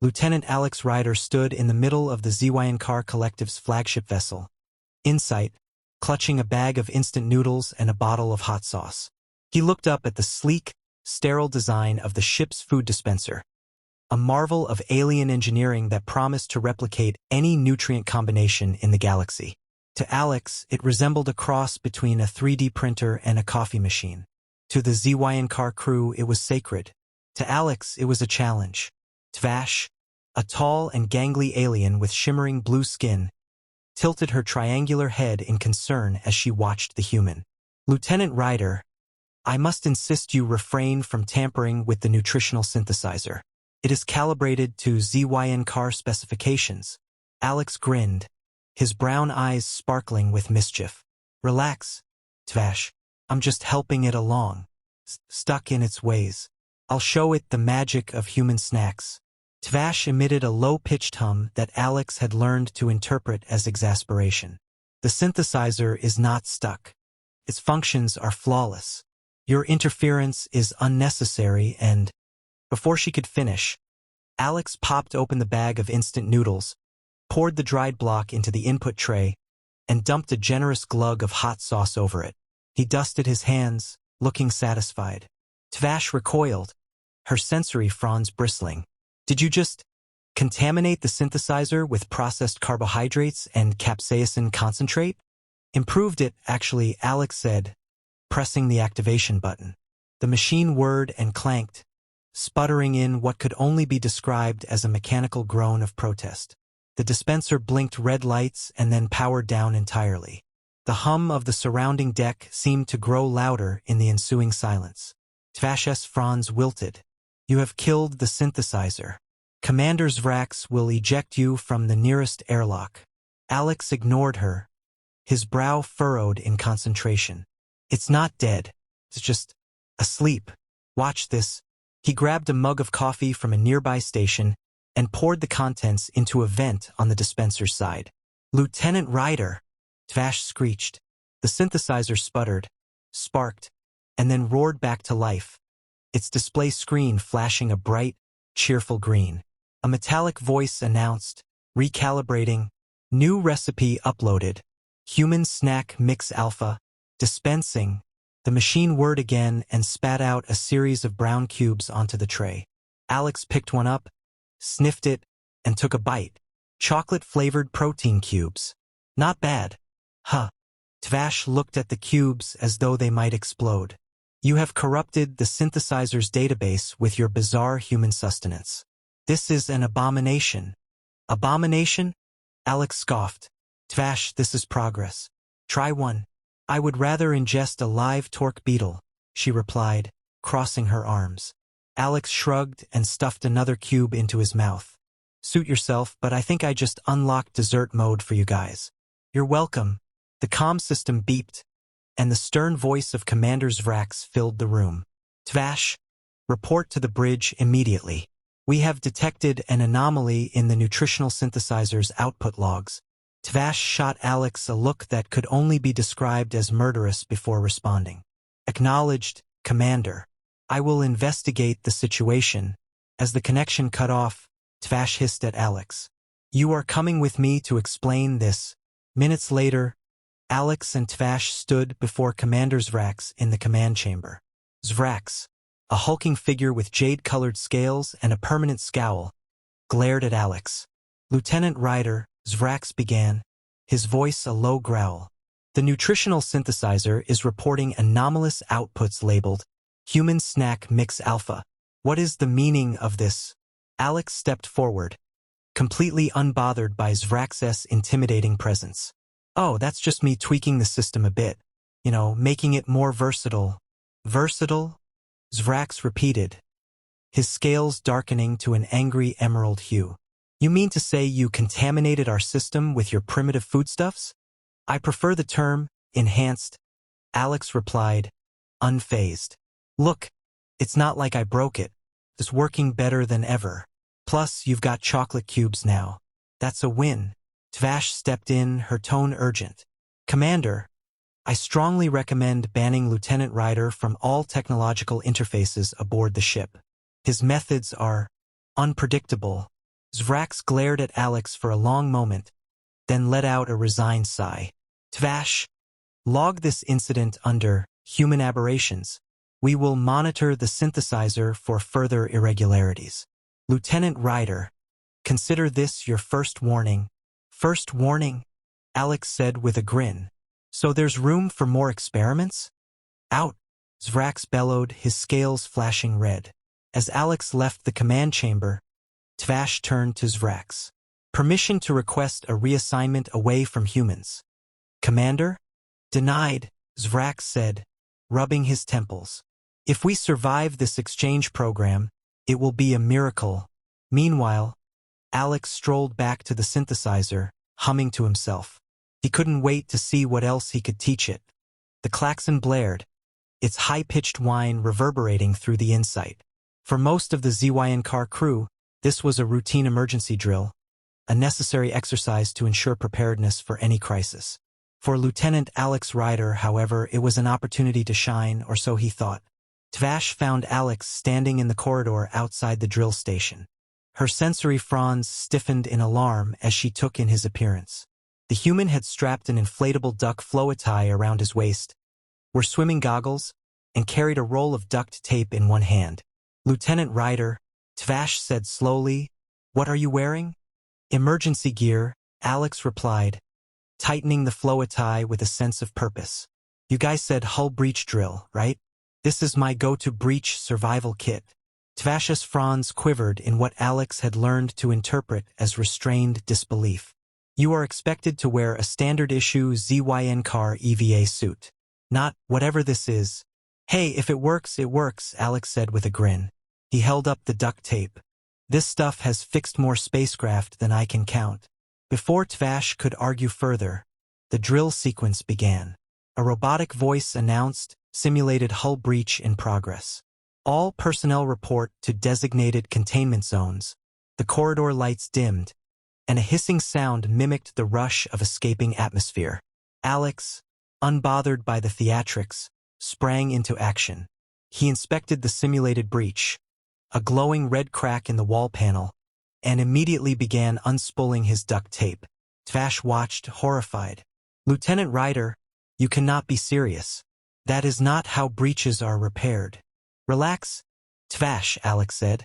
Lieutenant Alex Ryder stood in the middle of the ZYNCAR Collective's flagship vessel. Insight, clutching a bag of instant noodles and a bottle of hot sauce. He looked up at the sleek, sterile design of the ship's food dispenser, a marvel of alien engineering that promised to replicate any nutrient combination in the galaxy. To Alex, it resembled a cross between a 3D printer and a coffee machine. To the ZYNCAR crew, it was sacred. To Alex, it was a challenge. Tvash, a tall and gangly alien with shimmering blue skin, tilted her triangular head in concern as she watched the human. Lieutenant Ryder, I must insist you refrain from tampering with the nutritional synthesizer. It is calibrated to ZYNCAR specifications. Alex grinned, his brown eyes sparkling with mischief. Relax, Tvash. I'm just helping it along. Stuck in its ways. I'll show it the magic of human snacks. Tvash emitted a low-pitched hum that Alex had learned to interpret as exasperation. The synthesizer is not stuck. Its functions are flawless. Your interference is unnecessary and... Before she could finish, Alex popped open the bag of instant noodles, poured the dried block into the input tray, and dumped a generous glug of hot sauce over it. He dusted his hands, looking satisfied. Tvash recoiled, her sensory fronds bristling. Did you just contaminate the synthesizer with processed carbohydrates and capsaicin concentrate? Improved it, actually, Alex said, pressing the activation button. The machine whirred and clanked, sputtering in what could only be described as a mechanical groan of protest. The dispenser blinked red lights and then powered down entirely. The hum of the surrounding deck seemed to grow louder in the ensuing silence. Tvash's fronds wilted. You have killed the synthesizer. Commander Zvrax will eject you from the nearest airlock. Alex ignored her, his brow furrowed in concentration. It's not dead. It's just asleep. Watch this. He grabbed a mug of coffee from a nearby station and poured the contents into a vent on the dispenser's side. Lieutenant Ryder, Tvash screeched. The synthesizer sputtered, sparked, and then roared back to life, its display screen flashing a bright, cheerful green. A metallic voice announced, recalibrating, new recipe uploaded, human snack mix alpha, dispensing. The machine whirred again and spat out a series of brown cubes onto the tray. Alex picked one up, sniffed it, and took a bite. Chocolate-flavored protein cubes. Not bad. Huh. Tvash looked at the cubes as though they might explode. You have corrupted the synthesizer's database with your bizarre human sustenance. This is an abomination. Abomination? Alex scoffed. Tvash, this is progress. Try one. I would rather ingest a live torque beetle, she replied, crossing her arms. Alex shrugged and stuffed another cube into his mouth. Suit yourself, but I think I just unlocked dessert mode for you guys. You're welcome. The comm system beeped, and the stern voice of Commander Zvrax filled the room. Tvash, report to the bridge immediately. We have detected an anomaly in the nutritional synthesizer's output logs. Tvash shot Alex a look that could only be described as murderous before responding. Acknowledged, Commander. I will investigate the situation. As the connection cut off, Tvash hissed at Alex. You are coming with me to explain this. Minutes later, Alex and Tvash stood before Commander Zvrax in the command chamber. Zvrax, a hulking figure with jade-colored scales and a permanent scowl, glared at Alex. Lieutenant Ryder, Zvrax began, his voice a low growl. The nutritional synthesizer is reporting anomalous outputs labeled Human Snack Mix Alpha. What is the meaning of this? Alex stepped forward, completely unbothered by Zvrax's intimidating presence. Oh, that's just me tweaking the system a bit. You know, making it more versatile. Versatile? Zvrax repeated, his scales darkening to an angry emerald hue. You mean to say you contaminated our system with your primitive foodstuffs? I prefer the term, enhanced, Alex replied, unfazed. Look, it's not like I broke it. It's working better than ever. Plus, you've got chocolate cubes now. That's a win. Tvash stepped in, her tone urgent. Commander, I strongly recommend banning Lieutenant Ryder from all technological interfaces aboard the ship. His methods are unpredictable, Zvrax glared at Alex for a long moment, then let out a resigned sigh. Tvash, log this incident under human aberrations. We will monitor the synthesizer for further irregularities. Lieutenant Ryder, consider this your first warning. First warning? Alex said with a grin. So there's room for more experiments? Out! Zvrax bellowed, his scales flashing red. As Alex left the command chamber, Tvash turned to Zvrax. Permission to request a reassignment away from humans. Commander? Denied, Zvrax said, rubbing his temples. If we survive this exchange program, it will be a miracle. Meanwhile, Alex strolled back to the synthesizer, humming to himself. He couldn't wait to see what else he could teach it. The klaxon blared, its high-pitched whine reverberating through the insight. For most of the ZYN car crew, this was a routine emergency drill, a necessary exercise to ensure preparedness for any crisis. For Lieutenant Alex Ryder, however, it was an opportunity to shine, or so he thought. Tvash found Alex standing in the corridor outside the drill station. Her sensory fronds stiffened in alarm as she took in his appearance. The human had strapped an inflatable duck flow tie around his waist, wore swimming goggles, and carried a roll of duct tape in one hand. Lieutenant Ryder, Tvash said slowly, "What are you wearing?" "Emergency gear," Alex replied, tightening the flow tie with a sense of purpose. "You guys said hull breach drill, right? This is my go-to breach survival kit." Tvash's fronds quivered in what Alex had learned to interpret as restrained disbelief. "You are expected to wear a standard-issue ZYN car EVA suit. Not whatever this is." "Hey, if it works, Alex said with a grin. He held up the duct tape. "This stuff has fixed more spacecraft than I can count." Before Tvash could argue further, the drill sequence began. A robotic voice announced, "Simulated hull breach in progress. All personnel report to designated containment zones." The corridor lights dimmed, and a hissing sound mimicked the rush of escaping atmosphere. Alex, unbothered by the theatrics, sprang into action. He inspected the simulated breach, a glowing red crack in the wall panel, and immediately began unspooling his duct tape. Tvash watched, horrified. "Lieutenant Ryder, you cannot be serious. That is not how breaches are repaired." "Relax, Tvash," Alex said,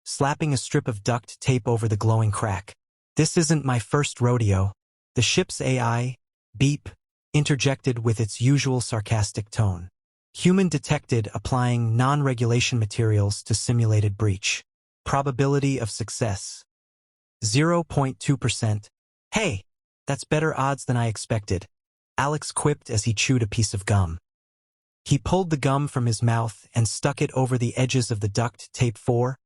slapping a strip of duct tape over the glowing crack. "This isn't my first rodeo." The ship's AI, Beep, interjected with its usual sarcastic tone. Human detected applying non-regulation materials to simulated breach. Probability of success: 0.2%. "Hey, that's better odds than I expected," Alex quipped as he chewed a piece of gum. He pulled the gum from his mouth and stuck it over the edges of the duct tape for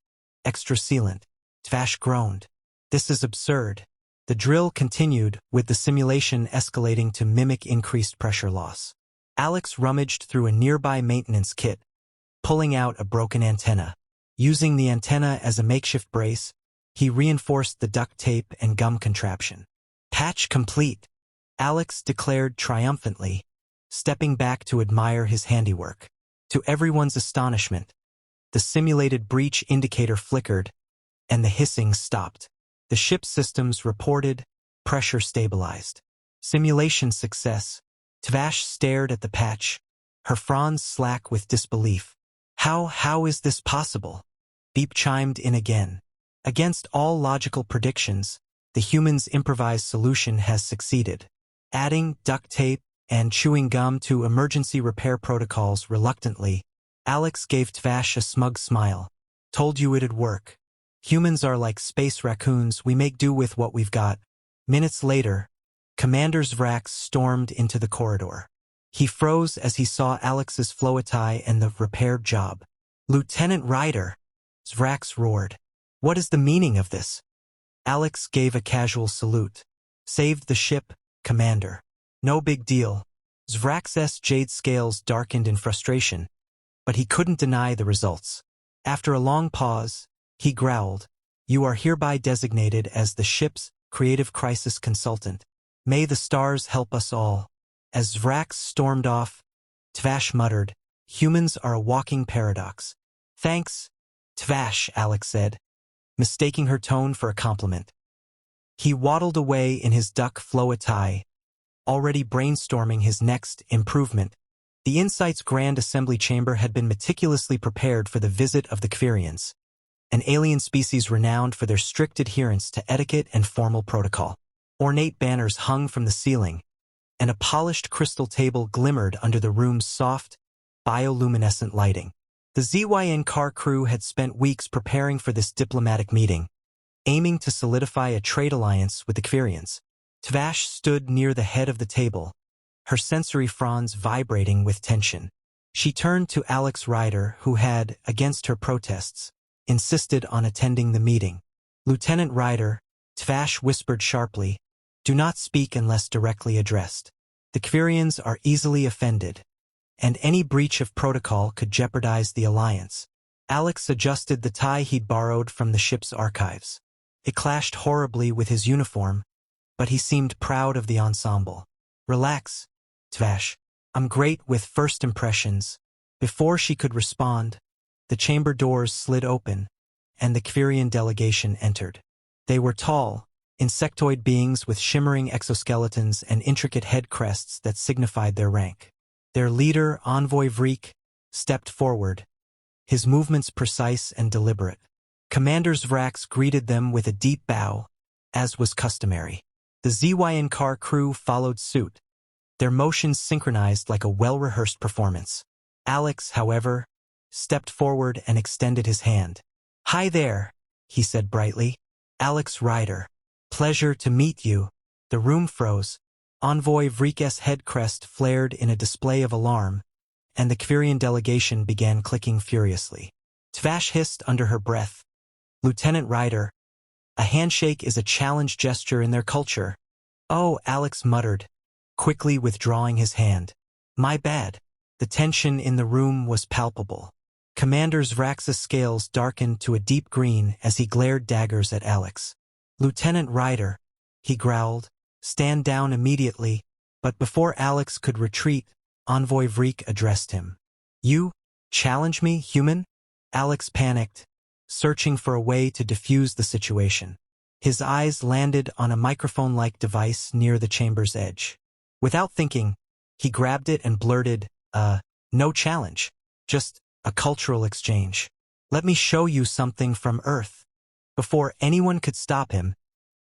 extra sealant. Tvash groaned. "This is absurd." The drill continued, with the simulation escalating to mimic increased pressure loss. Alex rummaged through a nearby maintenance kit, pulling out a broken antenna. Using the antenna as a makeshift brace, he reinforced the duct tape and gum contraption. "Patch complete," Alex declared triumphantly, stepping back to admire his handiwork. To everyone's astonishment, the simulated breach indicator flickered, and the hissing stopped. The ship's systems reported pressure stabilized. Simulation success. Tvash stared at the patch, her fronds slack with disbelief. How is this possible?" Beep chimed in again. "Against all logical predictions, the human's improvised solution has succeeded." Adding duct tape and chewing gum to emergency repair protocols reluctantly, Alex gave Tvash a smug smile. "Told you it'd work. Humans are like space raccoons, we make do with what we've got." Minutes later, Commander Zvrax stormed into the corridor. He froze as he saw Alex's flow tie and the repaired job. "Lieutenant Ryder," Zvrax roared. "What is the meaning of this?" Alex gave a casual salute. "Saved the ship, Commander." "No big deal." Zvrax's jade scales darkened in frustration, but he couldn't deny the results. After a long pause, he growled, "You are hereby designated as the ship's creative crisis consultant. May the stars help us all." As Zvrax stormed off, Tvash muttered, "Humans are a walking paradox." "Thanks, Tvash," Alex said, mistaking her tone for a compliment. He waddled away in his duck flow attire, already brainstorming his next improvement. The Insight's grand assembly chamber had been meticulously prepared for the visit of the Kvirians, an alien species renowned for their strict adherence to etiquette and formal protocol. Ornate banners hung from the ceiling, and a polished crystal table glimmered under the room's soft, bioluminescent lighting. The ZYN car crew had spent weeks preparing for this diplomatic meeting, aiming to solidify a trade alliance with the Kvirians. Tvash stood near the head of the table, her sensory fronds vibrating with tension. She turned to Alex Ryder, who had, against her protests, insisted on attending the meeting. "Lieutenant Ryder," Tvash whispered sharply, "do not speak unless directly addressed. The Kvirians are easily offended, and any breach of protocol could jeopardize the alliance." Alex adjusted the tie he'd borrowed from the ship's archives. It clashed horribly with his uniform, but he seemed proud of the ensemble. "Relax, Tvash. I'm great with first impressions." Before she could respond, the chamber doors slid open, and the Kvirian delegation entered. They were tall, insectoid beings with shimmering exoskeletons and intricate head crests that signified their rank. Their leader, Envoy Vreek, stepped forward, his movements precise and deliberate. Commander Zvrax greeted them with a deep bow, as was customary. The ZYN car crew followed suit, their motions synchronized like a well-rehearsed performance. Alex, however, stepped forward and extended his hand. "Hi there," he said brightly. "Alex Ryder. Pleasure to meet you." The room froze. Envoy Vreek's head crest flared in a display of alarm, and the Kvirian delegation began clicking furiously. Tvash hissed under her breath, "Lieutenant Ryder, a handshake is a challenge gesture in their culture." "Oh," Alex muttered, quickly withdrawing his hand. "My bad." The tension in the room was palpable. Commander Zvrax's scales darkened to a deep green as he glared daggers at Alex. "Lieutenant Ryder," he growled, "stand down immediately." But before Alex could retreat, Envoy Vreek addressed him. "You challenge me, human?" Alex panicked, searching for a way to defuse the situation. His eyes landed on a microphone-like device near the chamber's edge. Without thinking, he grabbed it and blurted, "No challenge, just a cultural exchange. Let me show you something from Earth." Before anyone could stop him,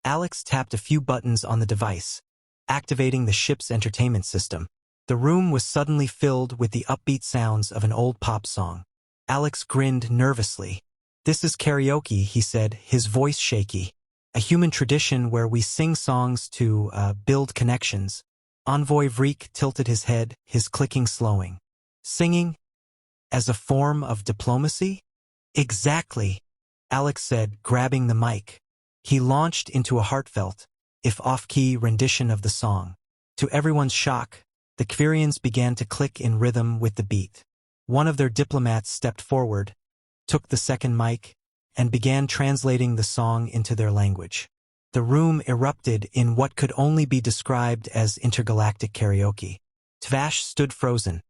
Alex tapped a few buttons on the device, activating the ship's entertainment system. The room was suddenly filled with the upbeat sounds of an old pop song. Alex grinned nervously. "This is karaoke," he said, his voice shaky. "A human tradition where we sing songs to build connections." Envoy Vreek tilted his head, his clicking slowing. "Singing? As a form of diplomacy?" "Exactly," Alex said, grabbing the mic. He launched into a heartfelt, if off-key, rendition of the song. To everyone's shock, the Kvirians began to click in rhythm with the beat. One of their diplomats stepped forward, took the second mic, and began translating the song into their language. The room erupted in what could only be described as intergalactic karaoke. Tvash stood frozen,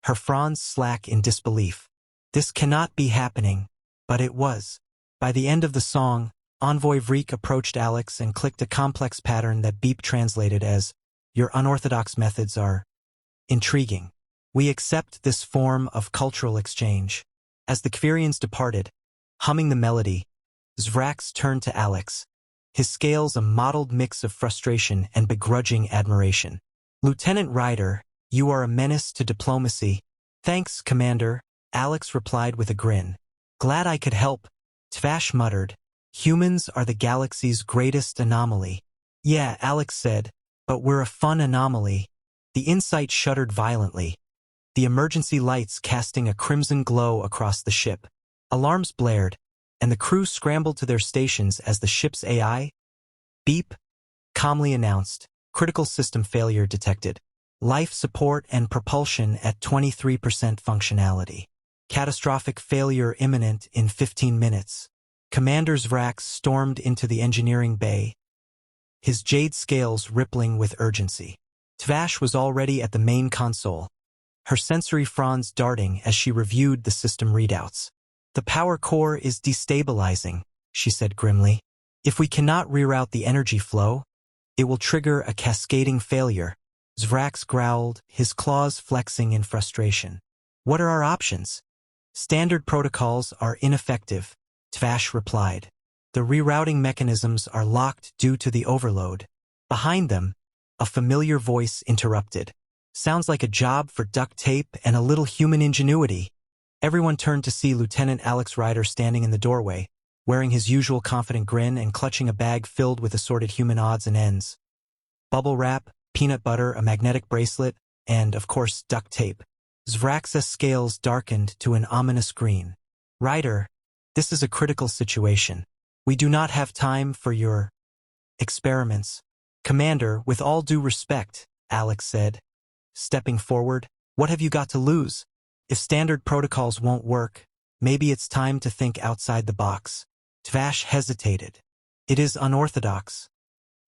her fronds slack in disbelief. This cannot be happening, but it was. By the end of the song, Envoy Vreek approached Alex and clicked a complex pattern that Beep translated as, "Your unorthodox methods are intriguing. We accept this form of cultural exchange." As the Kvirians departed, humming the melody, Zvrax turned to Alex, his scales a mottled mix of frustration and begrudging admiration. "Lieutenant Ryder, you are a menace to diplomacy." "Thanks, Commander," Alex replied with a grin. "Glad I could help." Tvash muttered, "Humans are the galaxy's greatest anomaly." "Yeah," Alex said, "but we're a fun anomaly." The Insight shuddered violently, the emergency lights casting a crimson glow across the ship. Alarms blared, and the crew scrambled to their stations as the ship's AI, Beep, calmly announced, "Critical system failure detected. Life support and propulsion at 23% functionality. Catastrophic failure imminent in 15 minutes. Commander Zvrax stormed into the engineering bay, his jade scales rippling with urgency. Tvash was already at the main console, her sensory fronds darting as she reviewed the system readouts. "The power core is destabilizing," she said grimly. If we cannot reroute the energy flow, it will trigger a cascading failure. Zvrax growled, his claws flexing in frustration. What are our options? Standard protocols are ineffective, Tvash replied. The rerouting mechanisms are locked due to the overload. Behind them, a familiar voice interrupted. Sounds like a job for duct tape and a little human ingenuity. Everyone turned to see Lieutenant Alex Ryder standing in the doorway, wearing his usual confident grin and clutching a bag filled with assorted human odds and ends. Bubble wrap, peanut butter, a magnetic bracelet, and, of course, duct tape. Zvrax's scales darkened to an ominous green. Ryder, this is a critical situation. We do not have time for your experiments. Commander, with all due respect, Alex said. Stepping forward, what have you got to lose? If standard protocols won't work, maybe it's time to think outside the box. Tvash hesitated. It is unorthodox.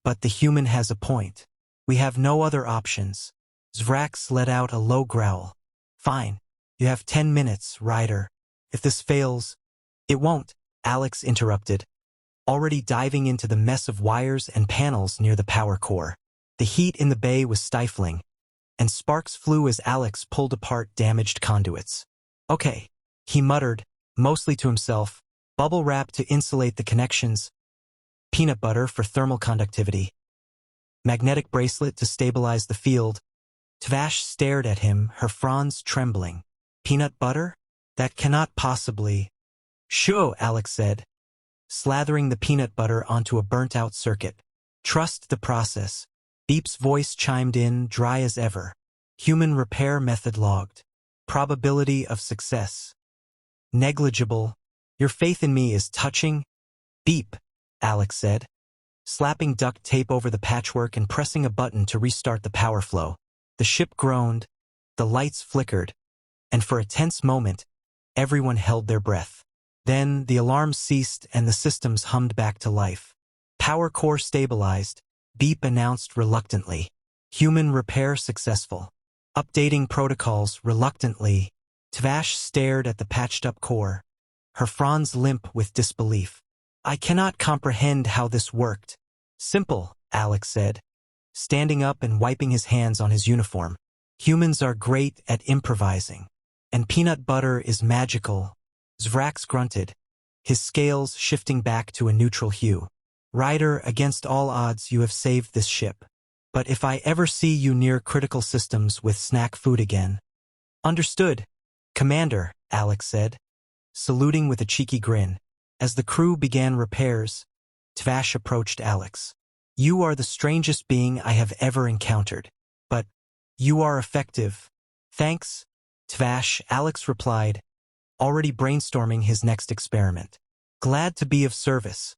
But the human has a point. We have no other options. Zvrax let out a low growl. Fine. You have 10 minutes, Ryder. If this fails, it won't, Alex interrupted, already diving into the mess of wires and panels near the power core. The heat in the bay was stifling, and sparks flew as Alex pulled apart damaged conduits. Okay, he muttered, mostly to himself, bubble wrap to insulate the connections, peanut butter for thermal conductivity, magnetic bracelet to stabilize the field. Tvash stared at him, her fronds trembling. Peanut butter? That cannot possibly. Sure, Alex said, slathering the peanut butter onto a burnt-out circuit. Trust the process. Beep's voice chimed in, dry as ever. Human repair method logged. Probability of success. Negligible. Your faith in me is touching. Beep, Alex said, slapping duct tape over the patchwork and pressing a button to restart the power flow. The ship groaned, the lights flickered, and for a tense moment, everyone held their breath. Then the alarm ceased and the systems hummed back to life. Power core stabilized, Beep announced reluctantly. Human repair successful. Updating protocols reluctantly. Tvash stared at the patched-up core, her fronds limp with disbelief. I cannot comprehend how this worked. Simple, Alex said, standing up and wiping his hands on his uniform. Humans are great at improvising. And peanut butter is magical. Zvrax grunted, his scales shifting back to a neutral hue. Ryder, against all odds you have saved this ship. But if I ever see you near critical systems with snack food again. Understood, Commander, Alex said, saluting with a cheeky grin. As the crew began repairs, Tvash approached Alex. You are the strangest being I have ever encountered. But you are effective. Thanks, Tvash, Alex replied, already brainstorming his next experiment. Glad to be of service.